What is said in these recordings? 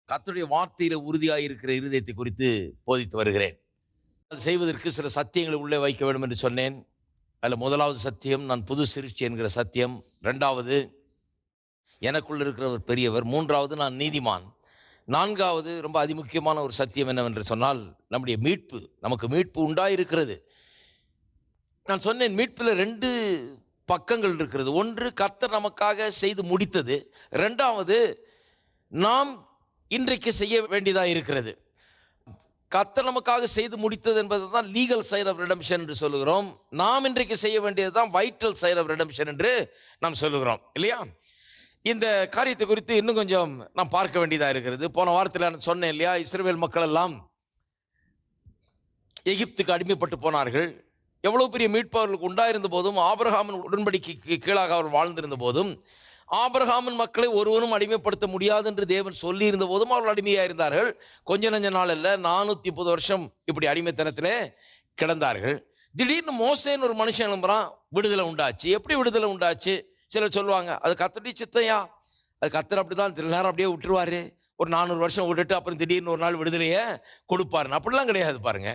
கர்த்தருடைய வார்த்தையில உறுதியாக இருக்கிற இருதயத்தை குறித்து போதித்து வருகிறேன். அது செய்வதற்கு சில சத்தியங்களை உள்ளே வைக்க வேண்டும் என்று சொன்னேன். அதில் முதலாவது சத்தியம், நான் புது சிருஷ்டி என்கிற சத்தியம். இரண்டாவது, எனக்குள் இருக்கிறவர் பெரியவர். மூன்றாவது, நான் நீதிமான். நான்காவது, ரொம்ப அதிமுக்கியமான ஒரு சத்தியம் என்னவென்று சொன்னால், நம்முடைய மீட்பு, நமக்கு மீட்பு உண்டாயிருக்கிறது. நான் சொன்னேன், மீட்பில் ரெண்டு பக்கங்கள் இருக்கிறது. ஒன்று, கர்த்தர் நமக்காக செய்து முடித்தது. இரண்டாவது, நாம் இன்றைக்கு செய்ய வேண்டியதாக இருக்கிறது. கர்த்தர் நமக்காக செய்து முடித்தது என்பது தான் லீகல் சைட் ஆஃப் ரிடம்ஷன் என்று சொல்லுகிறோம். நாம் இன்றைக்கு செய்ய வேண்டியது தான் வைட்டல் சைட் ஆஃப் ரிடம்ஷன் என்று நாம் சொல்லுகிறோம், இல்லையா? இந்த காரியத்தை குறித்து இன்னும் கொஞ்சம் நாம் பார்க்க வேண்டியதாக இருக்கிறது. போன வாரத்தில் நான் சொன்னேன் இல்லையா, இஸ்ரவேல் மக்கள் எல்லாம் எகிப்துக்கு அடிமைப்பட்டு போனார்கள். எவ்வளவு பெரிய மீட்பு அவர்களுக்கு உண்டாயிருந்த போதும், ஆபிரகாமின் உடன்படிக்கைக்கு கீழாக அவர் வாழ்ந்திருந்த போதும், ஆபிரகாமின் மக்களை ஒருவனும் அடிமைப்படுத்த முடியாது என்று தேவன் சொல்லி இருந்த போதும் அவர்கள் அடிமையாக இருந்தார்கள். கொஞ்ச நஞ்ச நாள் அல்ல, 430 வருஷம் இப்படி அடிமைத்தனத்திலே கிடந்தார்கள். திடீர்னு மோசேன்னு ஒரு மனுஷன் எழும்புறான், விடுதலை உண்டாச்சு. எப்படி விடுதலை உண்டாச்சு? சிலர் சொல்லுவாங்க, அது கர்த்தருடைய சித்தையா, அது கர்த்தர் அப்படிதான் சில நேரம் அப்படியே விட்டுருவாரு, ஒரு 400 வருஷம் விட்டுட்டு அப்புறம் திடீர்னு ஒரு நாள் விடுதலையை கொடுப்பாருன்னு. அப்படிலாம் கிடையாது. பாருங்க,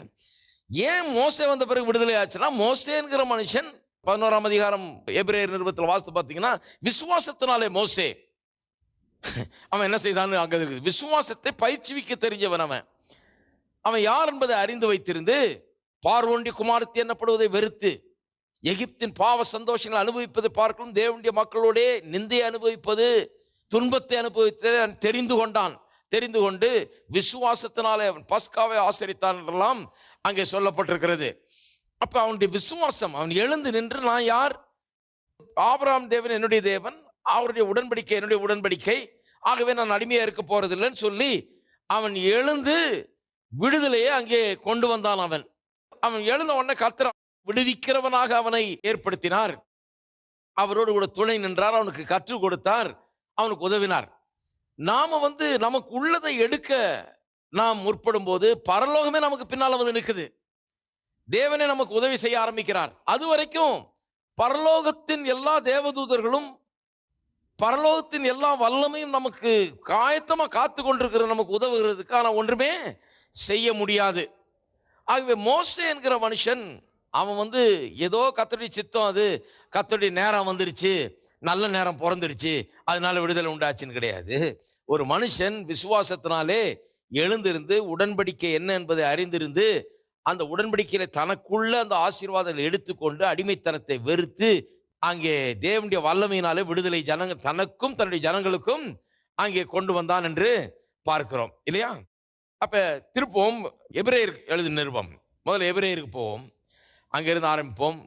ஏன் மோசே வந்த பிறகு விடுதலை ஆச்சுன்னா, மோசேங்கிற மனுஷன் 11ஆம் அதிகாரம் எபிரேயர் நிருபத்தில் வாசித்து பார்த்தீங்கன்னா, விசுவாசத்தினாலே மோசே அவன் என்ன செய்தான்னு அங்கே இருக்குது. விசுவாசத்தை பயிற்சிவிக்க தெரிஞ்சவன் அவன். அவன் யார் என்பதை அறிந்து வைத்திருந்து, பார்வோனுடைய குமாரத்தி என்னப்படுவதை வெறுத்து, எகிப்தின் பாவ சந்தோஷங்களை அனுபவிப்பதை பார்க்கணும், தேவனுடைய மக்களோட நிந்தையை அனுபவிப்பது, துன்பத்தை அனுபவித்து தெரிந்து கொண்டான். தெரிந்து கொண்டு விசுவாசத்தினாலே அவன் பஸ்காவை ஆசரித்தான் என்றெல்லாம் அங்கே சொல்லப்பட்டிருக்கிறது. அப்ப அவனுடைய விசுவாசம், அவன் எழுந்து நின்று, நான் யார்? ஆபிரகாம் தேவன் என்னுடைய தேவன், அவருடைய உடன்படிக்கை என்னுடைய உடன்படிக்கை, ஆகவே நான் அடிமையா இருக்க போறதில்லைன்னு சொல்லி அவன் எழுந்து விடுதலையை அங்கே கொண்டு வந்தான். அவன் எழுந்த உடனே கர்த்தர் விடுவிக்கிறவனாக அவனை ஏற்படுத்தினார். அவரோடு கூட துணை நின்றார், அவனுக்கு கற்றுக் கொடுத்தார், அவனுக்கு உதவினார். நாம நமக்கு உள்ளதை எடுக்க நாம் முற்படும் போது பரலோகமே நமக்கு பின்னால் வந்து நிற்குது. தேவனே நமக்கு உதவி செய்ய ஆரம்பிக்கிறார். அது வரைக்கும் பரலோகத்தின் எல்லா தேவதூதர்களும் பரலோகத்தின் எல்லா வல்லமையும் நமக்கு காயத்தமா காத்து கொண்டிருக்கிற நமக்கு உதவுகிறதுக்கு, ஆனால் ஒன்றுமே செய்ய முடியாது. ஆகவே மோசே என்கிற மனுஷன் அவன் ஏதோ கர்த்தருடைய சித்தம், அது கர்த்தருடைய நேரம் வந்துருச்சு, நல்ல நேரம் பிறந்துருச்சு, அதனால விடுதலை உண்டாச்சுன்னு கிடையாது. ஒரு மனுஷன் விசுவாசத்தினாலே எழுந்திருந்து உடன்படிக்கை என்ன என்பதை அறிந்திருந்து அந்த உடன்படிக்கையில தனக்குள்ள அந்த ஆசீர்வாதங்களை எடுத்துக்கொண்டு அடிமைத்தனத்தை வெறுத்து அங்கே தேவனுடைய வல்லமையினாலே விடுதலை தனக்கும் தன்னுடைய ஜனங்களுக்கும் அங்கே கொண்டு வந்தான் என்று பார்க்கிறோம், இல்லையா? அப்ப திருப்பவும் எபிரேயர் எழுதின நிருபம், முதல்ல எபிரேயருக்கு போவோம், அங்கிருந்து ஆரம்பிப்போம்.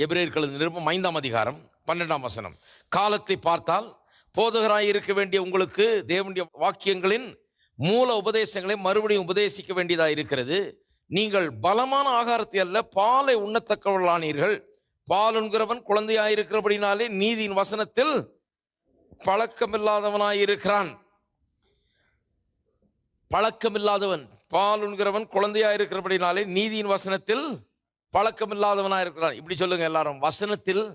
எபிரேயர் எழுதின நிருபம் 5ஆம் அதிகாரம் 12ஆம் வசனம். காலத்தை பார்த்தால் போதகராய் இருக்க வேண்டிய உங்களுக்கு தேவனுடைய வாக்கியங்களின் மூல உபதேசங்களை மறுபடியும் உபதேசிக்க வேண்டியதாக இருக்கிறது. நீங்கள் பலமான ஆகாரத்தை அல்ல பாலை உண்ணத்தக்கவர்களானீர்கள். பால் உண்கிறவன் குழந்தையாயிருக்கிறபடினாலே நீதியின் வசனத்தில் பழக்கமில்லாதவனாயிருக்கிறான். பழக்கமில்லாதவன், பால் உண்கிறவன் குழந்தையாயிருக்கிறபடினாலே நீதியின் வசனத்தில் பழக்கமில்லாதவனாயிருக்கிறான். இப்படி சொல்லுங்க எல்லாரும், வசனத்தில்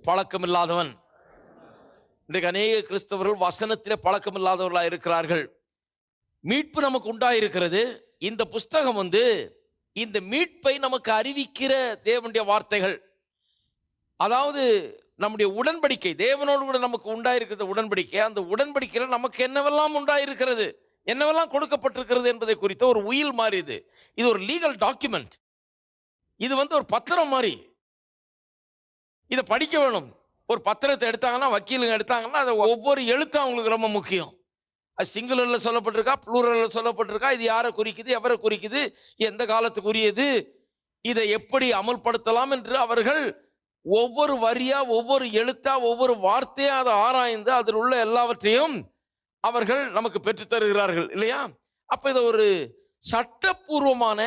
பழக்கமில்லாதவன். இன்றைக்கு அநேக கிறிஸ்தவர்கள் வசனத்திலே பழக்கமில்லாதவர்களாக இருக்கிறார்கள். மீட்பு நமக்கு உண்டாயிருக்கிறது. இந்த புஸ்தகம் இந்த மீட்பை நமக்கு அறிவிக்கிற தேவனுடைய வார்த்தைகள். அதாவது நம்முடைய உடன்படிக்கை, தேவனோடு கூட நமக்கு உண்டாயிருக்கிற உடன்படிக்கை. அந்த உடன்படிக்கையில் நமக்கு என்னவெல்லாம் உண்டாயிருக்கிறது, என்னவெல்லாம் கொடுக்கப்பட்டிருக்கிறது என்பதை குறித்த ஒரு உயில் மாதிரி இது ஒரு லீகல் டாக்குமெண்ட். இது ஒரு பத்திரம் மாதிரி. இதை படிக்க வேணும். ஒரு பத்திரத்தை எடுத்தாங்கன்னா, வக்கீலுங்க எடுத்தாங்கன்னா, அது ஒவ்வொரு எழுத்தும் அவங்களுக்கு ரொம்ப முக்கியம். அது சிங்குலரில் சொல்லப்பட்டிருக்கா, ப்ளூரலில் சொல்லப்பட்டிருக்கா, இது யாரை குறிக்குது, எவரை குறிக்குது, எந்த காலத்துக்குரியது, இதை எப்படி அமல்படுத்தலாம் என்று அவர்கள் ஒவ்வொரு வரியா, ஒவ்வொரு எழுத்தா, ஒவ்வொரு வார்த்தையா அதை ஆராய்ந்து அதில் உள்ள எல்லாவற்றையும் அவர்கள் நமக்கு பெற்றுத் தருகிறார்கள், இல்லையா? அப்ப இதை ஒரு சட்டப்பூர்வமான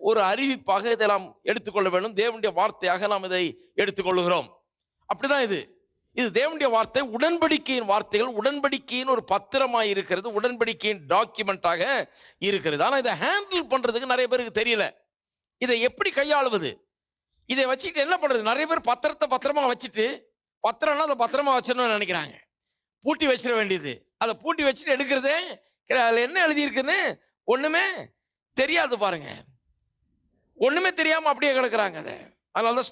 ஒரு அறிவிப்பாக இதை நாம் எடுத்துக்கொள்ள வேண்டும். தேவனுடைய வார்த்தையாக நாம் இதை எடுத்துக்கொள்ளுகிறோம். அப்படிதான் இது தேவனுடைய வார்த்தை, உடன்படிக்கையின் வார்த்தைகள், உடன்படிக்கையின் ஒரு பத்திரமாய் இருக்கிறது, உடன்படிக்கையின் டாக்குமெண்டாக இருக்கிறது. ஆனால் இதை ஹேண்டில் பண்றதுக்கு நிறைய பேருக்கு தெரியல. இதை எப்படி கையாளுவது, இதை வச்சுட்டு என்ன பண்றது? நிறைய பேர் பத்திரத்தை பத்திரமா வச்சுட்டு, பத்திரம்னா அதை பத்திரமா வச்சிடணும்னு நினைக்கிறாங்க. பூட்டி வச்சிட வேண்டியது. அதை பூட்டி வச்சுட்டு எடுக்கிறதே கிடையாது. அதில் என்ன எழுதியிருக்குன்னு ஒண்ணுமே தெரியாது பாருங்க. ஒண்ணுமே தெரியாம அப்படியே கிடக்குறாங்க. அதை அதனால தான்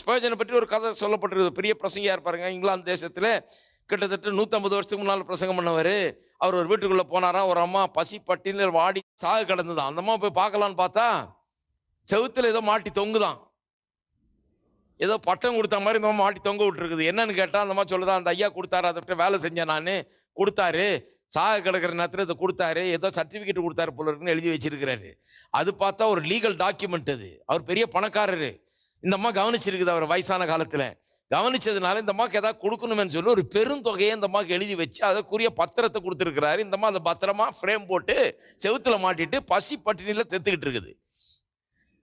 ஸ்பர்ஜனை பற்றி ஒரு கதை சொல்லப்பட்டிருக்கு. பெரிய பிரசங்கியா இருப்பாருங்க. இங்கிலாந்து தேசத்துல கிட்டத்தட்ட 150 வருஷத்துக்கு முன்னால் பிரசங்கம் பண்ணவர். அவர் ஒரு வீட்டுக்குள்ள போனாரா, ஒரு அம்மா பசி பட்டினில் வாடி சாக கிடந்துதான். அந்த அம்மா போய் பார்க்கலான்னு பார்த்தா செவுத்துல ஏதோ மாட்டி தொங்குதான். ஏதோ பட்டம் கொடுத்த மாதிரி இந்த அம்மா மாட்டி தொங்க விட்டுருக்குது. என்னன்னு கேட்டா அந்த அம்மா சொல்லுதான், அந்த ஐயா கொடுத்தாரு, அதை வேலை செஞ்சேன் நான், கொடுத்தாரு, சாக கிடக்கிற நேரத்தில் இதை கொடுத்தாரு, ஏதோ சர்டிஃபிகேட் கொடுத்தாரு போல இருக்குன்னு எழுதி வச்சிருக்கிறாரு. அது பார்த்தா ஒரு லீகல் டாக்குமெண்ட். அது அவர் பெரிய பணக்காரரு. இந்த அம்மா கவனிச்சிருக்குது. அவர் வயசான காலத்தில் கவனிச்சதுனால இந்த அம்மாக்கு ஏதாவது கொடுக்கணும்னு சொல்லி ஒரு பெருந்தொகையை இந்த அம்மாக்கு எழுதி வச்சு அதற்குரிய பத்திரத்தை கொடுத்துருக்கிறாரு. இந்த அம்மா அதை பத்திரமா ஃப்ரேம் போட்டு செவுத்துல மாட்டிட்டு பசி பட்டினியில் செத்துக்கிட்டு இருக்குது.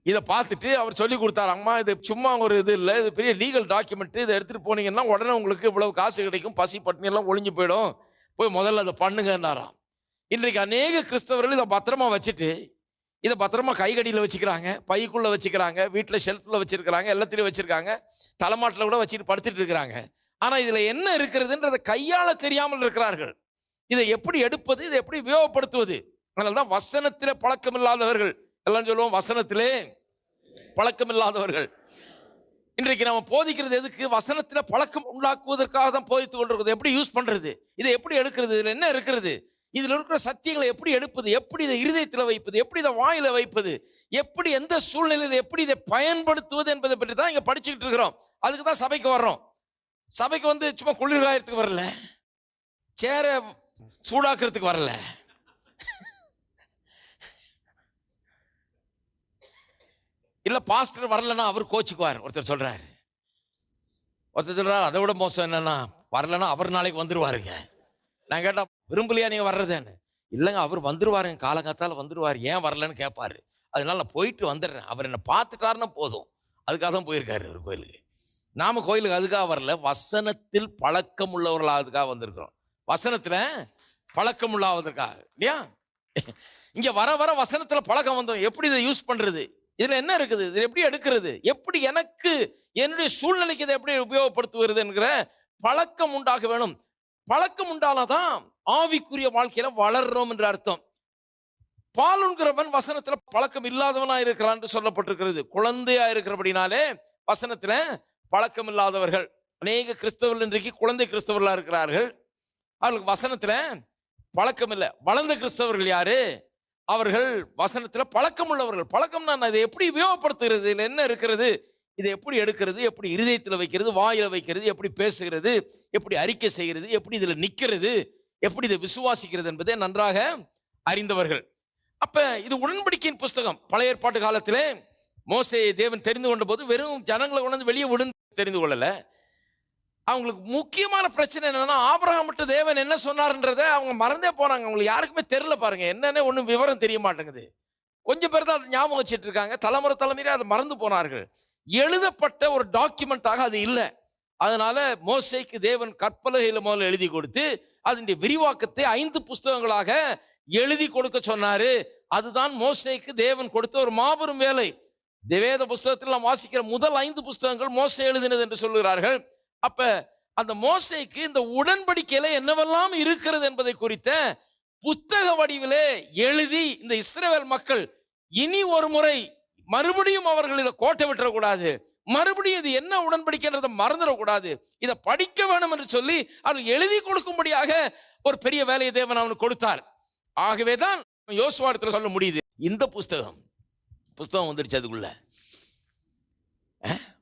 இதை பார்த்துட்டு அவர் சொல்லி கொடுத்தாரு, அம்மா இது சும்மா ஒரு இது இல்லை, இது பெரிய லீகல் டாக்குமெண்ட், இதை எடுத்துகிட்டு போனீங்கன்னா உடனே உங்களுக்கு இவ்வளவு காசு கிடைக்கும், பசி பட்டினியெல்லாம் ஒழிஞ்சு போயிடும், போய் முதல்ல அதை பண்ணுங்கன்னாராம். இன்றைக்கு அநேக கிறிஸ்தவர்கள் இதை பத்திரமா வச்சுட்டு இதை பத்திரமா கைகடியில் வச்சுக்கிறாங்க, பைக்குள்ளே வச்சுக்கிறாங்க, வீட்டில் ஷெல்ஃபில் வச்சுருக்கிறாங்க, எல்லாத்துலேயும் வச்சுருக்காங்க, தலைமாட்டில் கூட வச்சுட்டு படுத்துட்டு இருக்கிறாங்க. ஆனால் இதில் என்ன இருக்கிறதுன்றதை கையாள தெரியாமல் இருக்கிறார்கள். இதை எப்படி எடுப்பது, இதை எப்படி உபயோகப்படுத்துவது? அதனால தான் வசனத்திலே பழக்கம் இல்லாதவர்கள் எல்லாம் சொல்லுவோம், வசனத்திலே பழக்கம் இல்லாதவர்கள். இன்றைக்கு நம்ம போதிக்கிறது எதுக்கு? வசனத்தில் பழக்கம் உண்டாக்குவதற்காக தான் போதித்து கொண்டிருக்கிறது. எப்படி யூஸ் பண்ணுறது, இதை எப்படி எடுக்கிறது, இதில் என்ன இருக்கிறது, இதில் இருக்கிற சத்தியங்களை எப்படி எடுப்பது, எப்படி இதை இருதயத்தில் வைப்பது, எப்படி இதை வாயில வைப்பது, எப்படி எந்த சூழ்நிலையில் எப்படி இதை பயன்படுத்துவது என்பதை பற்றி தான் இங்கே படிச்சுக்கிட்டு இருக்கிறோம். அதுக்கு தான் சபைக்கு வர்றோம். சபைக்கு வந்து சும்மா குளிர்காயத்துக்கு வரல, சேரை சூடாக்குறதுக்கு வரல, இல்ல பாஸ்டர் வரலன்னா அவர் கோச்சுக்குவார். ஒருத்தர் சொல்றாரு அதை விட மோசம் என்னன்னா, வரலன்னா அவர் நாளைக்கு வந்துருவாருங்க. நான் கேட்டா, விரும்பலையா நீங்க வர்றதுன்னு? இல்லைங்க, அவர் வந்துருவாருங்க, காலங்காத்தால வந்துருவார், ஏன் வரலன்னு கேட்பாரு. அதனால நான் போயிட்டு வந்துடுறேன், அவர் என்னை பார்த்துட்டாருன்னா போதும். அதுக்காக தான் போயிருக்காரு ஒரு கோயிலுக்கு. நாம கோயிலுக்கு அதுக்காக வரல, வசனத்தில் பழக்கம் உள்ளவர்களாக அதுக்காக வந்திருக்கிறோம். வசனத்துல பழக்கம் உள்ளாவதற்காக இல்லையா? இங்க வர வர வசனத்துல பழக்கம் வந்துடும். எப்படி இதை யூஸ் பண்றது, இதுல என்ன இருக்குது, இது எப்படி எடுக்கிறது, எப்படி எனக்கு என்னுடைய சூழ்நிலைக்கு இதை எப்படி உபயோகப்படுத்துவது என்கிற பழக்கம் உண்டாக வேணும். பழக்கம் உண்டானாதான் ஆவிக்குரிய வாழ்க்கையில வளர்றோம் என்று அர்த்தம். பாலுங்கிறவன் வசனத்துல பழக்கம் இல்லாதவனா இருக்கிறான் என்று சொல்லப்பட்டிருக்கிறது. குழந்தையா இருக்கிறபடினாலே வசனத்துல பழக்கம் இல்லாதவர்கள் அநேக கிறிஸ்தவர்கள் இன்றைக்கு குழந்தை கிறிஸ்தவர்களா இருக்கிறார்கள். அவர்களுக்கு வசனத்துல பழக்கம் இல்லை. வளர்ந்த கிறிஸ்தவர்கள் யாரு? அவர்கள் வசனத்துல பழக்கம் உள்ளவர்கள். பழக்கம்னா இதை எப்படி உபயோகப்படுத்துகிறது, இதுல என்ன இருக்கிறது, இதை எப்படி எடுக்கிறது, எப்படி இருதயத்தில் வைக்கிறது, வாயில வைக்கிறது, எப்படி பேசுகிறது, எப்படி அறிக்கை செய்கிறது, எப்படி இதுல நிக்கிறது, எப்படி இதை விசுவாசிக்கிறது என்பதை நன்றாக அறிந்தவர்கள். அப்ப இது உடன்படிக்கையின் புஸ்தகம். பழைய ஏற்பாட்டு காலத்திலே மோசேயை தேவன் தெரிந்து கொண்ட போது வெறும் ஜனங்களை கொண்டு வெளியே விடுன்னு தெரிந்து கொள்ளல. அவங்களுக்கு முக்கியமான பிரச்சனை என்னன்னா, ஆபிரகாம்கிட்ட தேவன் என்ன சொன்னார்ன்றதை அவங்க மறந்தே போனாங்க. அவங்களுக்கு யாருக்குமே தெரியல பாருங்க, என்னன்னு ஒன்றும் விவரம் தெரிய மாட்டேங்குது. கொஞ்சம் பேர் தான் அதை ஞாபகம் வச்சுட்டு இருக்காங்க. தலைமுறையாக அதை மறந்து போனார்கள். எழுதப்பட்ட ஒரு டாக்குமெண்டாக அது இல்லை. அதனால மோசேக்கு தேவன் கற்பலகையில முதல்ல எழுதி கொடுத்து அதனுடைய விரிவாக்கத்தை 5 புஸ்தகங்களாக எழுதி கொடுக்க சொன்னாரு. அதுதான் மோசேக்கு தேவன் கொடுத்த ஒரு மாபெரும் வேலை. வேத புஸ்தகத்தில் நாம் வாசிக்கிற முதல் 5 புஸ்தகங்கள் மோசே எழுதினது என்று சொல்லுகிறார்கள். அப்ப அந்த மோசேக்கு இந்த உடன்படிக்கையில என்னவெல்லாம் இருக்கிறது என்பதை குறித்த புத்தக வடிவிலே எழுதி இந்த இஸ்ரவேல் மக்கள் இனி ஒரு முறை மறுபடியும் அவர்கள் இதை கோட்டை விட்டுறக்கூடாது, மறுபடியும் இது என்ன உடன்படிக்கைன்றதை மறந்துடக்கூடாது, இதை படிக்க வேணும் என்று சொல்லி அவர் எழுதி கொடுக்கும்படியாக ஒரு பெரிய வேலையை தேவன் அவனுக்கு கொடுத்தார். ஆகவேதான் யோசுவாரத்தில் சொல்ல முடியுது, இந்த புஸ்தகம் வந்துருச்சு அதுக்குள்ள.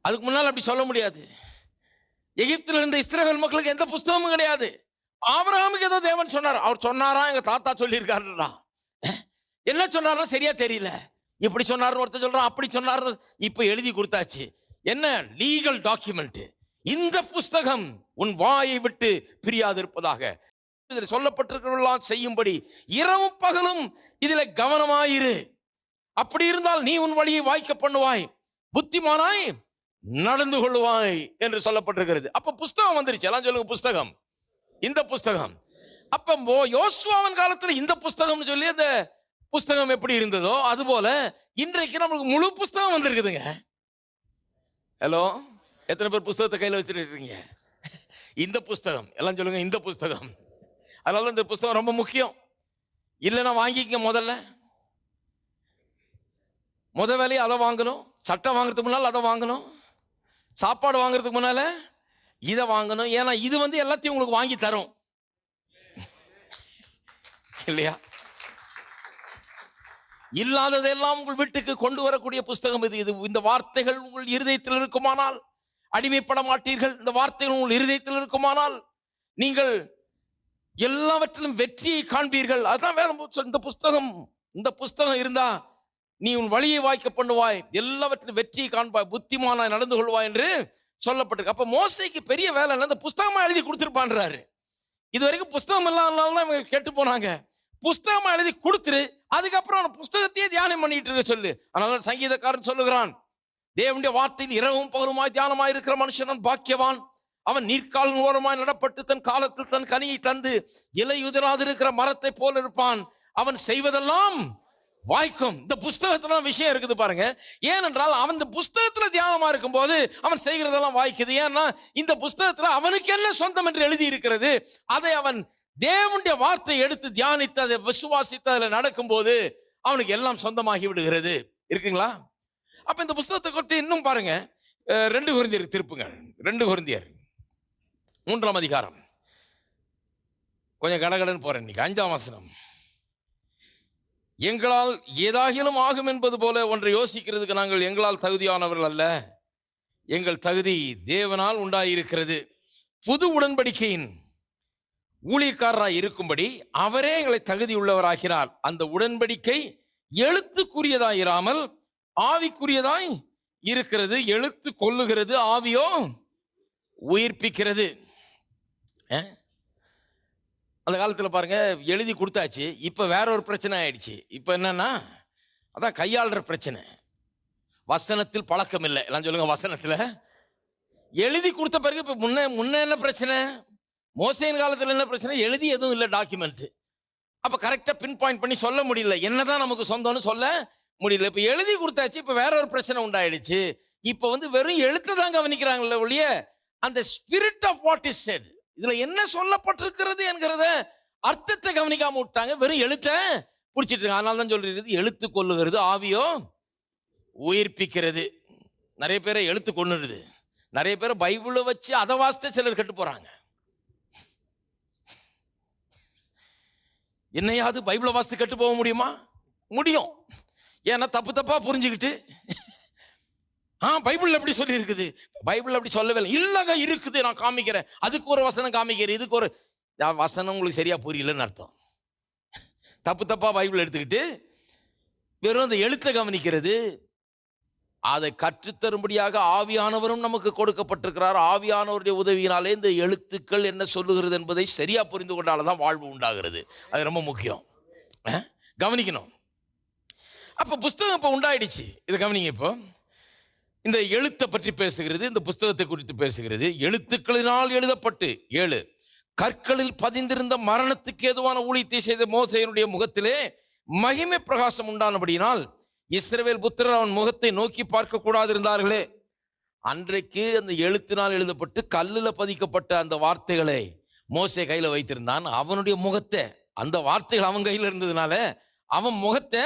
அதுக்கு முன்னால் அப்படி சொல்ல முடியாது. எகிப்தில் இருந்த இஸ்ரவேல் மக்களுக்கு எந்த புஸ்தகமும் கிடையாது. ஆபிரகாமுக்கு ஏதோ தேவன் சொன்னார். அவர் சொன்னாரா, எங்க தாத்தா சொல்லியிருக்காருடா, என்ன சொன்னாரா சரியா தெரியல, இப்படி சொன்னார் ஒருத்தர் சொல்றான், அப்படி சொன்னார். இப்ப எழுதி கொடுத்தாச்சு. என்ன லீகல் டாக்குமெண்ட். இந்த புஸ்தகம் உன் வாயை விட்டு பிரியாது இருப்பதாக இதில் சொல்லப்பட்டிருக்கிறவெல்லாம் செய்யும்படி இரவும் பகலும் இதுல கவனமாயிரு. அப்படி இருந்தால் நீ உன் வழியை வாய்க்க பண்ணுவாய், புத்திமானாய் நடந்து கொள்வாய் என்று சொல்லப்பட்டிருக்கிறது. அப்ப புஸ்தகம் வந்துருச்சு. எல்லாம் சொல்லுங்க புஸ்தகம், இந்த புஸ்தகம். அப்ப யோசுவாவின் காலத்துல இந்த புஸ்தகம் சொல்லி அந்த புஸ்தகம் எப்படி இருந்ததோ அதுபோல இன்றைக்கு நமக்கு முழு புஸ்தகம் வந்திருக்குதுங்க. ஹலோ, எத்தனை பேர் புஸ்தகத்தை கையில் வச்சுட்டு இருக்கீங்க? இந்த புஸ்தகம், எல்லாம் சொல்லுங்க இந்த புஸ்தகம். அதனால இந்த புஸ்தகம் ரொம்ப முக்கியம். இல்லைன்னா வாங்கிக்க, முத வேலையை அதை வாங்கணும். சட்டை வாங்குறதுக்கு முன்னால் அதை வாங்கணும். சாப்பாடு வாங்குறதுக்கு முன்னால இதை வாங்கணும். ஏன்னா இது வந்து எல்லாத்தையும் உங்களுக்கு வாங்கி தரும் இல்லையா? இல்லாததெல்லாம் உங்கள் வீட்டுக்கு கொண்டு வரக்கூடிய புஸ்தகம் இது. இந்த வார்த்தைகள் உங்கள் இருதயத்தில் இருக்குமானால் அடிமைப்பட மாட்டீர்கள். இந்த வார்த்தைகள் உங்கள் இருதயத்தில் இருக்குமானால் நீங்கள் எல்லாவற்றிலும் வெற்றியை காண்பீர்கள். அதுதான் வேற. இந்த புஸ்தகம் இருந்தா நீ உன் வழியை வாய்க்க பண்ணுவாய், எல்லாவற்றிலும் வெற்றியை காண்பாய், புத்திமானாய் நடந்து கொள்வாய் என்று சொல்லப்பட்டிருக்கு. அப்ப மோசேக்கு பெரிய வேலை இல்லை, இந்த புஸ்தகமா எழுதி கொடுத்துருப்பான்றாரு. இது வரைக்கும் புஸ்தகம் இல்லாதனால இவங்க கேட்டு போனாங்க. புஸ்தகமா எழுதி கொடுத்துரு, அதுக்கப்புறம் அந்த புஸ்தகத்தையே தியானம் பண்ணிட்டு இருக்க சொல்லு. அதனால சங்கீதக்காரன் சொல்லுகிறான், தேவனுடைய வார்த்தையில் இரவும் பகலுமாய் தியானமாய் இருக்கிற மனுஷன் பாக்கியவான். அவன் நீர்க்காலின் ஓரமாய் நடப்பட்டு தன் காலத்தில் தன் கனியை தந்து இலையுதிராது இருக்கிற மரத்தை போல இருப்பான். அவன் செய்வதெல்லாம் வாய்க்கும். இந்த புஸ்தகத்துல விஷயம் இருக்குது பாருங்க. ஏனென்றால் அவன் இந்த புஸ்தகத்துல தியானமா இருக்கும் போது அவன் செய்கிறதெல்லாம் வாய்க்குது. ஏன்னா இந்த புஸ்தகத்துல அவனுக்கு என்ன சொந்தம் என்று எழுதி இருக்கிறது. அதை அவன் தேவனுடைய வார்த்தை எடுத்து தியானித்து அதை விசுவாசித்து அதில் நடக்கும் போது அவனுக்கு எல்லாம் சொந்தமாகி விடுகிறது. இருக்குங்களா? அப்ப இந்த புஸ்தகத்தை குறித்து இன்னும் பாருங்க. 2 கொரிந்தியர் திருப்புங்க. 2 கொரிந்தியர் 3ஆம் அதிகாரம். கொஞ்சம் கடகடன்னு போறேன் இன்னைக்கு. 5ஆம் வசனம். எங்களால் ஏதாகிலும் ஆகும் என்பது போல ஒன்றை யோசிக்கிறதுக்கு நாங்கள் எங்களால் தகுதியானவர்கள் அல்ல. எங்கள் தகுதி தேவனால் உண்டாயிருக்கிறது. புது உடன்படிக்கையின் ஊழியக்காரராய் இருக்கும்படி அவரே எங்களை தகுதி உள்ளவராகிறார். அந்த உடன்படிக்கை எழுத்துக்குரியதாயிராமல் ஆவிக்குரியதாய் இருக்கிறது. எழுத்து கொல்லுகிறது, ஆவியோ உயிர்ப்பிக்கிறது. அந்த காலத்தில் பாருங்க, எழுதி கொடுத்தாச்சு. இப்போ வேற ஒரு பிரச்சனை ஆயிடுச்சு. இப்போ என்னன்னா, அதான் கையாளுற பிரச்சனை. வசனத்தில் பழக்கம் இல்லை. எல்லாம் சொல்லுங்க, வசனத்தில் எழுதி கொடுத்த பிறகு இப்போ முன்ன என்ன பிரச்சனை? மோசேயின் காலத்தில் என்ன பிரச்சனை? எழுதி எதுவும் இல்லை, டாக்குமெண்ட். அப்போ கரெக்டாக பின் பாயிண்ட் பண்ணி சொல்ல முடியல, என்னதான் நமக்கு சொந்தம்னு சொல்ல முடியல. இப்போ எழுதி கொடுத்தாச்சு, இப்போ வேற ஒரு பிரச்சனை உண்டாயிடுச்சு. இப்போ வந்து வெறும் எழுத்தை தான் கவனிக்கிறாங்களே ஒழிய அந்த spirit of what is said, இதுல என்ன சொல்லப்பட்டிருக்கிறது என்கிறத அர்த்தத்தை கவனிக்காம விட்டாங்க. வெறும் எழுத்தை பிடிச்சிட்டு இருக்காங்க. அதனால தான் சொல்றது எழுத்து கொல்லுகிறது, ஆவியோ உயிர்ப்பிக்கிறது. நிறைய பேரை எழுத்து கொன்னுடுது. நிறைய பேரை பைபிளை வச்சு அதை வாசித்து சிலர் கெட்டு போறாங்க. என்னையாவது பைபிளை வாசித்து கெட்டு போக முடியுமா? முடியும். ஏன்னா தப்பா புரிஞ்சுக்கிட்டு பைபிள் எப்படி சொல்லி இருக்குது, பைபிள் அப்படி சொல்லவே இல்லை. இல்லங்க இருக்குது, நான் காமிக்கிறேன், அதுக்கு ஒரு வசனம் காமிக்கிறேன், இதுக்கு ஒரு வசனம் உங்களுக்கு சரியா புரியலன்னு அர்த்தம். தப்பா பைபிள் எடுத்துக்கிட்டு வெறும் அந்த எழுத்தை கவனிக்கிறது. அதை கற்றுத்தரும்படியாக ஆவியானவரும் நமக்கு கொடுக்கப்பட்டிருக்கிறார். ஆவியானவருடைய உதவியினாலே இந்த எழுத்துக்கள் என்ன சொல்லுகிறது என்பதை சரியா புரிந்து கொண்டால்தான் வாழ்வு உண்டாகிறது. அது ரொம்ப முக்கியம், கவனிக்கணும். அப்ப புஸ்தகம் இப்ப உண்டாயிடுச்சு. இதை கவனிங்க. இப்போ இந்த எழுத்தை பற்றி பேசுகிறது, இந்த புஸ்தகத்தை குறித்து பேசுகிறது. எழுத்துக்களினால் எழுதப்பட்டு 7 கற்களில் பதிந்திருந்த மரணத்துக்கு ஏதுவான ஊழியத்தை செய்த மோசேயினுடைய முகத்திலே மகிமை பிரகாசம் உண்டானபடியினால் இஸ்ரவேல் புத்திரர் அவன் முகத்தை நோக்கி பார்க்க கூடாது இருந்தார்களே. அன்றைக்கு அந்த எழுத்தினால் எழுதப்பட்டு கல்லுல பதிக்கப்பட்ட அந்த வார்த்தைகளை மோசே கையில வைத்திருந்தான். அவனுடைய முகத்தை, அந்த வார்த்தைகள் அவன் கையில இருந்ததுனால அவன் முகத்தை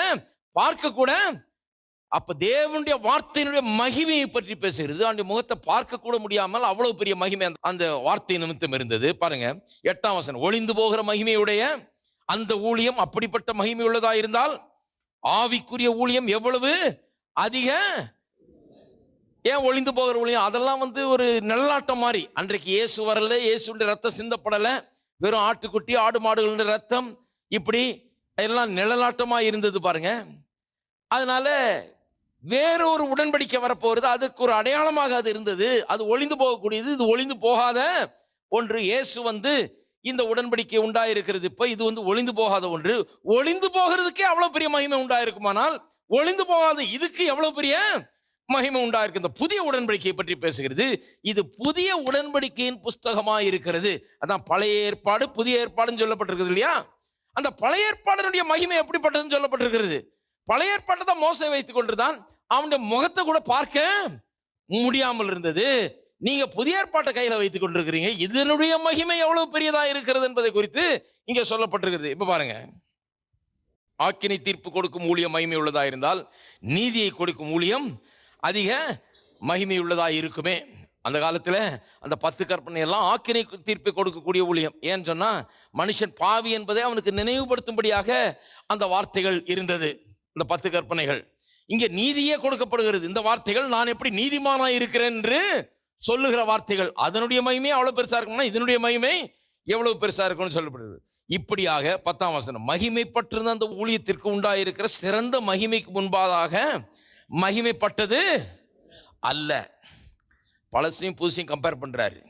பார்க்க கூட. அப்ப தேவனுடைய வார்த்தையினுடைய மகிமையை பற்றி பேசுகிறது. அவனுடைய முகத்தை பார்க்க கூட முடியாமல் அவ்வளவு பெரிய மகிமை அந்த வார்த்தை நிமித்தம் இருந்தது. பாருங்க 8ஆம் வசனம். ஒளிந்து போகிற மகிமையுடைய அந்த ஊழியம் அப்படிப்பட்ட மகிமை உள்ளதா இருந்தால் ஆவிக்குரிய ஊழியம் எவ்வளவு அதிக. ஏன் ஒளிந்து போகிற ஊழியம்? அதெல்லாம் வந்து ஒரு நிழலாட்டம் மாதிரி. அன்றைக்கு இயேசு வரல, இயேசுடைய ரத்தம் சிந்தப்படல, வெறும் ஆட்டுக்குட்டி ஆடு மாடுகளுடைய ரத்தம், இப்படி எல்லாம் நிழலாட்டமா இருந்தது பாருங்க. அதனால வேறொரு உடன்படிக்கை வரப்போகிறது, அதுக்கு ஒரு அடையாளமாக அது இருந்தது. அது ஒளிந்து போகக்கூடியது, இது ஒளிந்து போகாத ஒன்று. இயேசு வந்து இந்த உடன்படிக்கை உண்டாயிருக்கிறது. இப்ப இது வந்து ஒளிந்து போகாத ஒன்று. ஒளிந்து போகிறதுக்கே அவ்வளவு பெரிய மகிமை உண்டாயிருக்குமானால் ஒளிந்து போகாத இதுக்கு எவ்வளவு பெரிய மகிமை உண்டாயிருக்கு. இந்த புதிய உடன்படிக்கையை பற்றி பேசுகிறது. இது புதிய உடன்படிக்கையின் புஸ்தகமா இருக்கிறது. அதான் பழைய ஏற்பாடு புதிய ஏற்பாடுன்னு சொல்லப்பட்டிருக்கிறது இல்லையா? அந்த பழைய ஏற்பாடுடைய மகிமை எப்படிப்பட்டதுன்னு சொல்லப்பட்டிருக்கிறது. பழைய ஏற்பாட்டை தான் மோசே வைத்துக் கொண்டுதான் அவனுடைய முகத்தை கூட பார்க்க முடியாமல் இருந்தது. நீங்க புதிய ஏற்பாட்டை கையில வைத்துக் கொண்டிருக்கிறீங்க. இதனுடைய மகிமை எவ்வளவு பெரியதா இருக்கிறது என்பதை குறித்து இங்க சொல்லப்பட்டிருக்கிறது. இப்ப பாருங்க, ஆக்கினை தீர்ப்பு கொடுக்கும் ஊழியம் மகிமை உள்ளதா இருந்தால் நீதியை கொடுக்கும் ஊழியம் அதிக மகிமை உள்ளதா இருக்குமே. அந்த காலத்தில் அந்த 10 கற்பனை எல்லாம் ஆக்கினை தீர்ப்பை கொடுக்கக்கூடிய ஊழியம். ஏன்னு சொன்னா மனுஷன் பாவி என்பதை அவனுக்கு நினைவுபடுத்தும்படியாக அந்த வார்த்தைகள் இருந்தது, இந்த 10 கற்பனைகள். இங்கே நீதியே கொடுக்கப்படுகிறது. இந்த வார்த்தைகள் நான் எப்படி நீதிமானா இருக்கிறேன் என்று சொல்லுகிற வார்த்தைகள். அதனுடைய மகிமை அவ்வளவு பெருசா இருக்கும்னா இதனுடைய மகிமை எவ்வளவு பெருசா இருக்கும்னு சொல்லப்படுகிறது. இப்படியாக 10ஆம் வசனம், மகிமைப்பட்டிருந்த அந்த ஊழியத்திற்கு உண்டாயிருக்கிற சிறந்த மகிமைக்கு முன்பாக மகிமைப்பட்டது அல்ல. பழசையும் புதுசையும் கம்பேர் பண்றாரு.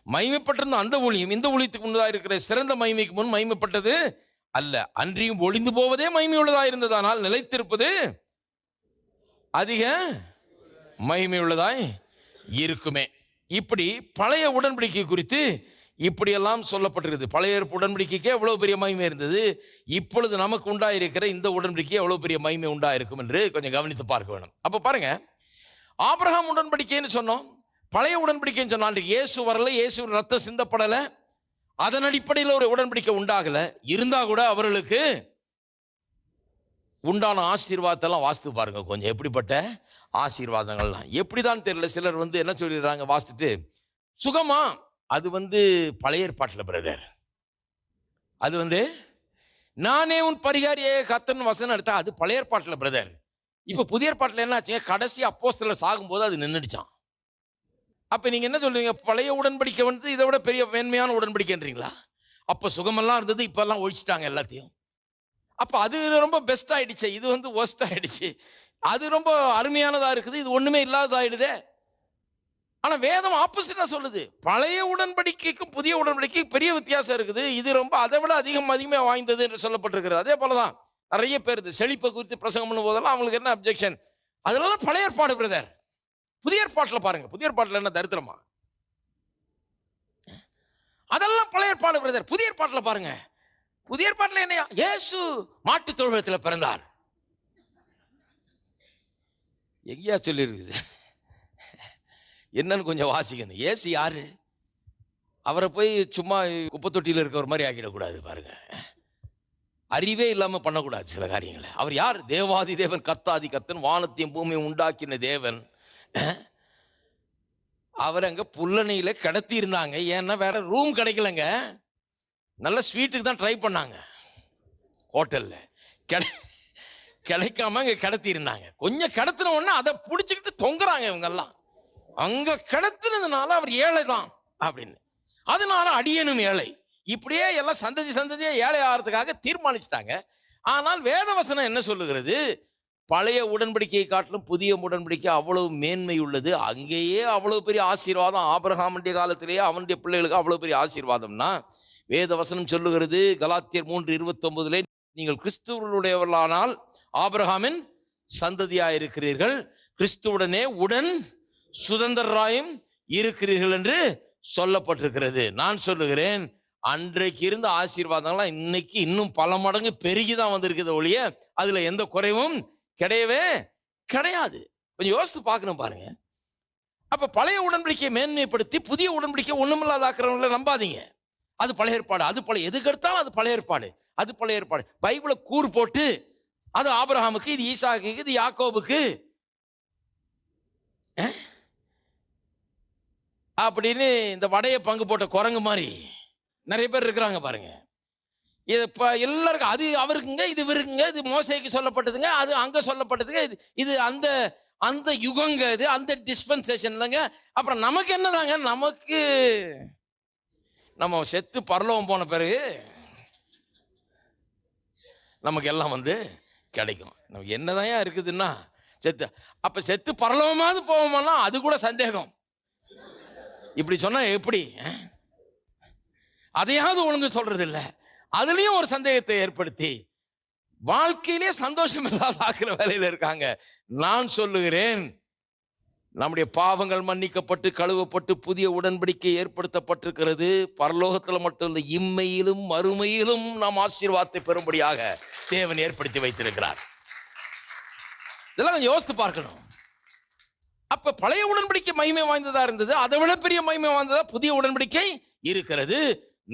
மகிமைப்பட்டிருந்த அந்த ஊழியம் இந்த ஊழியத்துக்கு முன்னதாக இருக்கிற சிறந்த மகிமைக்கு முன் மகிமைப்பட்டது அல்ல. அன்றியும் ஒளிந்து போவதே மகிமை உள்ளதா இருந்ததானால் நிலைத்திருப்பது அதிக மகிமை உள்ளதாய் இருக்குமே. இப்படி பழைய உடன்படிக்கை குறித்து இப்படியெல்லாம் சொல்லப்பட்டிருக்குது. பழைய உடன்படிக்கைக்கு எவ்வளவு பெரிய மகிமை இருந்தது, இப்பொழுது நமக்கு உண்டாயிருக்கிற இந்த உடன்படிக்கை எவ்வளவு பெரிய மகிமை உண்டாயிருக்கும் என்று கொஞ்சம் கவனித்து பார்க்க வேணும். அப்ப பாருங்க, ஆபிரகாம் உடன்படிக்கைன்னு சொன்னோம், பழைய உடன்படிக்கைன்னு சொன்னா இயேசு வரல, இயேசு ரத்தம் சிந்தப்படலை, அதன் அடிப்படையில் ஒரு உடன்படிக்கை உண்டாகல. இருந்தா கூட அவர்களுக்கு உண்டான ஆசீர்வாதத்தெல்லாம் வாசித்து பாருங்க கொஞ்சம். எப்படிப்பட்ட ஆசீர்வாதங்கள்லாம் எப்படிதான் தெரியல. சிலர் என்ன சொல்லிடுறாங்க வாசித்துட்டு, சுகமா அது பழைய ஏற்பாட்டில் பிரதர், அது நானே உன் பரிகாரியே கர்த்தன் வசனம் எடுத்தா அது பழைய ஏற்பாட்டில் பிரதர். இப்ப புதிய ஏற்பாட்டில் என்ன ஆச்சுங்க, கடைசி அப்போஸ்தலர் சாகும்போது அது நின்றுடுச்சான். அப்ப நீங்க என்ன சொல்றீங்க, பழைய உடன்படிக்கை இதை விட பெரிய மேன்மையான உடன்படிக்கைன்றீங்களா? அப்ப சுகமெல்லாம் இருந்தது, இப்ப எல்லாம் ஒழிச்சிட்டாங்க எல்லாத்தையும். அப்ப அது ரொம்ப பெஸ்ட் ஆயிடுச்சு, இது ஒஸ்ட் ஆயிடுச்சு. அது ரொம்ப அருமையானதா இருக்குது, இது ஒண்ணுமே இல்லாததாயிடுதே. ஆனா வேதம் ஆப்போசிட்டா சொல்லுது. பழைய உடன்படிக்கைக்கும் புதிய உடன்படிக்கைக்கும் பெரிய வித்தியாசம் இருக்குது. இது ரொம்ப அதை விட அதிகமே வாய்ந்தது என்று சொல்லப்பட்டிருக்கிறது. அதே போலதான் நிறைய பேர் செழிப்பை குறித்து பிரசங்கம் பண்ணும் போதெல்லாம் அவங்களுக்கு என்ன அப்ஜெக்ஷன், அதெல்லாம் பழைய ஏற்பாடு பிரதர். புதிய ஏற்பாட்டில் பாருங்க, புதிய ஏற்பாட்டில் என்ன தரித்திரமா, அதெல்லாம் பழைய ஏற்பாடு பிரதர். புதிய ஏற்பாட்டில் பாருங்க, புதிய ஏற்பாட்டில் என்னையா, இயேசு மாட்டு தொழுவத்தில் பிறந்தார் எங்கேயா சொல்லி இருக்குது, என்னன்னு கொஞ்சம் வாசிக்கணும். இயேசு யாரு, அவரை போய் சும்மா குப்பை தொட்டியில் இருக்கிற மாதிரி ஆக்கிடக்கூடாது பாருங்க. அறிவே இல்லாம பண்ணக்கூடாது சில காரியங்களை. அவர் யார், தேவாதி தேவன், கர்த்தாதி கர்த்தன், வானத்தையும் பூமியும் உண்டாக்கின தேவன். அவர் அங்க புல்லணையில கிடத்தி இருந்தாங்க. ஏன்னா வேற ரூம் கிடைக்கலங்க, நல்ல ஸ்வீட்டுக்கு தான் ட்ரை பண்ணாங்க, ஹோட்டல்ல கிடைக்காம அங்க கிடத்தி இருந்தாங்க. கொஞ்சம் கிடத்தின உடனே அதை பிடிச்சிக்கிட்டு தொங்குறாங்க இவங்க எல்லாம். அங்க கிடத்தினதுனால அவர் ஏழை தான் அப்படின்னு, அதனால அடியனும் ஏழை, இப்படியே எல்லாம் சந்ததி சந்ததியே ஏழை ஆகிறதுக்காக தீர்மானிச்சிட்டாங்க. ஆனால் வேதவசனம் என்ன சொல்லுகிறது, பழைய உடன்படிக்கையை காட்டிலும் புதிய உடன்படிக்கை அவ்வளவு மேன்மை உள்ளது. அங்கேயே அவ்வளவு பெரிய ஆசீர்வாதம். ஆபிரகாமுடைய காலத்திலேயே அவனுடைய பிள்ளைகளுக்கு அவ்வளவு பெரிய ஆசீர்வாதம்னா வேதவசனம் சொல்லுகிறது. கலாத்தியர் 3:29 நீங்கள் கிறிஸ்துவனுடையவர்களானால் ஆபிரகாமின் சந்ததியாயிருக்கிறீர்கள், கிறிஸ்துவுடனே உடன் சுதந்திரராயும் இருக்கிறீர்கள் என்று சொல்லப்பட்டிருக்கிறது. நான் சொல்லுகிறேன், அன்றைக்கு இருந்த ஆசீர்வாதங்கள்லாம் இன்னைக்கு இன்னும் பல மடங்கு பெருகிதான் வந்திருக்குது ஒழிய அதுல எந்த குறைவும் கிடையவே கிடையாது. கொஞ்சம் யோசித்து பார்க்கணும் பாருங்க. அப்ப பழைய உடன்படிக்கையை மேன்மைப்படுத்தி புதிய உடன்படிக்கை ஒண்ணுமில்லாதாக்குறவங்களை நம்பாதீங்க. அது பழைய ஏற்பாடு, அது பழைய, எதுக்கு எடுத்தாலும் அது பழைய ஏற்பாடு, அது பழைய ஏற்பாடு. பைபிளை கூறு போட்டு அது ஆபிரகாமுக்கு, இது ஈசாக்கு, இது யாக்கோபுக்கு அப்படின்னு இந்த வடைய பங்கு போட்ட குரங்கு மாதிரி நிறைய பேர் இருக்கிறாங்க பாருங்க. இது இப்போ எல்லாருக்கும் அது அவருக்குங்க, இது இவருக்குங்க, இது மோசேக்கு சொல்லப்பட்டதுங்க, அது அங்க சொல்லப்பட்டதுங்க, இது அந்த அந்த யுகங்க, இது அந்த டிஸ்பென்சேஷன்லங்க. அப்புறம் நமக்கு என்னதாங்க, நமக்கு நம்ம செத்து பரலோகம் போன பிறகு நமக்கு எல்லாம் கிடைக்கும். நமக்கு என்னதான் இருக்குதுன்னா செத்து, அப்ப செத்து பரலோகமாவது போவோம்னா அது கூட சந்தேகம். இப்படி சொன்னா எப்படி, அதையாவது ஒழுங்கு சொல்றது இல்லை, அதுலயும் ஒரு சந்தேகத்தை ஏற்படுத்தி வாழ்க்கையிலே சந்தோஷம் இல்லாத ஆக்கிற வேலையில இருக்காங்க. நான் சொல்லுகிறேன், நம்முடைய பாவங்கள் மன்னிக்கப்பட்டு கழுவப்பட்டு புதிய உடன்படிக்கை ஏற்படுத்தப்பட்டிருக்கிறது. பரலோகத்தில் மட்டும் இல்லை, இம்மையிலும் மறுமையிலும் நாம் ஆசீர்வாதத்தை பெறும்படியாக தேவன் ஏற்படுத்தி வைத்திருக்கிறார். இதெல்லாம் கொஞ்சம் யோசித்து பார்க்கணும். அப்ப அப்ப பழைய உடன்படிக்கை மகிமை வாய்ந்ததா இருந்தது, அதை விட பெரிய மகிமை வாய்ந்ததா புதிய உடன்படிக்கை இருக்கிறது.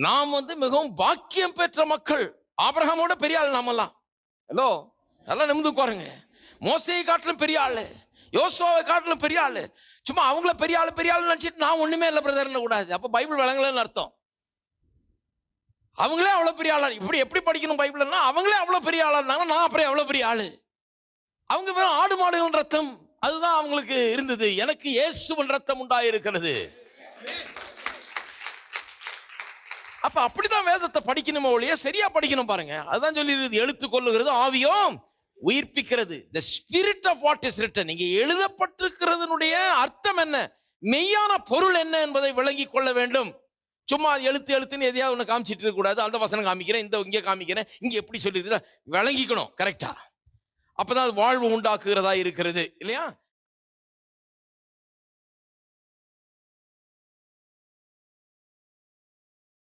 நாம் மிகவும் பாக்கியம் பெற்ற மக்கள். ஆபிரகாமோட பெரிய ஆள் நாமெல்லாம். ஹலோ, நல்லா நிமிந்து உட்காருங்க. மோசேயை காட்டிலும் பெரிய ஆளு, யோசுவாவை காட்டிலும் பெரிய ஆளு. சும்மா அவங்கள பெரிய ஆளு நினைச்சிட்டு நான் ஒண்ணுமே இல்லை பிரதர்ன்னு கூடாது. அப்ப பைபிள் விளங்கலன்னு அர்த்தம். அவங்களே அவ்வளவு பெரிய ஆளா, இப்படி எப்படி படிக்கணும் பைபிள்னா, அவங்களே அவ்வளவு பெரிய ஆளா இருந்தாங்கன்னா நான் அப்புறம் எவ்வளவு பெரிய ஆளு. அவங்க வெறும் ஆடு மாடுகள் ரத்தம் அதுதான் அவங்களுக்கு இருந்தது. எனக்கு இயேசுவின் ரத்தம் உண்டாயிருக்கிறது. அப்ப அப்படிதான் வேதத்தை படிக்கணுமோ ஒழிய சரியா படிக்கணும். பாருங்க, அதுதான் சொல்லி எழுத்து கொள்ளுகிறது ஆவியோ உயிர்ப்பிக்கிறது. the spirit of what is written. நீங்க எழுதப்பட்டிருக்கிறதனுடைய அர்த்தம் என்ன, மெய்யான பொருள் என்ன என்பதை விளங்கி கொள்ள வேண்டும். சும்மா எழுத்துன்னு எதையாவது ஒன்று காமிச்சிட்டு இருக்க கூடாது. அந்த வசனம் காமிக்கிறேன், இங்கே காமிக்கிறேன், இங்க எப்படி சொல்லிருக்கா விளங்கிக்கணும் கரெக்டா. அப்பதான் அது வாழ்வு உண்டாக்குகிறதா இருக்கிறது இல்லையா.